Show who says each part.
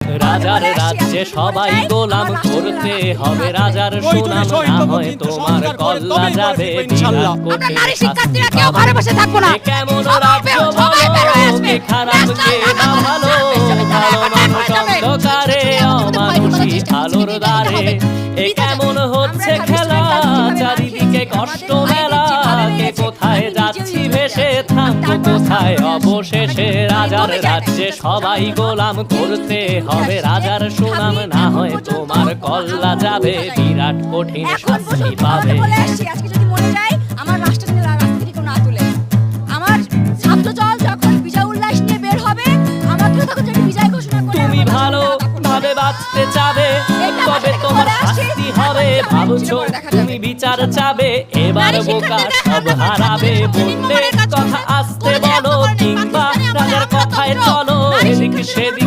Speaker 1: রাজার রাজ্যে সবাই গোলাম করতে হবে রাজার সুনাম না হয় তোমার কল্লা যাবে বিরাট
Speaker 2: আমরা
Speaker 1: কঠিন
Speaker 2: নারী শিক্ষার্থীরা
Speaker 1: শাস্তি
Speaker 2: কেউ ঘরে বসে থাকবো না।
Speaker 1: এ কেমন
Speaker 2: সবাই
Speaker 1: রাজ্য
Speaker 2: সবাই বের হয়ে আসবে।
Speaker 1: কে খারাপ কে না ভালো ভালো মানুষ অন্ধকারে অমানুষী আলোর দ্বারে এ কেমন হচ্ছে খেলা চারিদিকে কষ্ট মেলা কে কোথায় যাচ্ছি ভেসে থামবো কোথায় অবশেষে রাজার রাজ্যে সবাই গোলাম করতে হবে রাজার সুনাম না হয় তোমার কল্লা যাবে বিরাট কঠিন
Speaker 2: এখন
Speaker 1: শাস্তি পাবে
Speaker 2: বলে আসছি, আজকে যদি মরে যায় আমার রাষ্ট্র থেকে রাস্তা থেকে কেউ না তুলে। আমার ছাত্র দল যখন বিজয় উল্লাস নিয়ে বের হবে আমাকে তখন যদি বিজয় ঘোষণা করে
Speaker 1: তুমি ভালো ভাবে বাঁচতে চাবে তবে তোমার শাস্তি হবে ভাবছো তুমি বিচার চাবে এবার বোকা সব হারাবে বললে কথা আসতে বলো কিংবা রাজার কথায় চলো এদিক সেদিক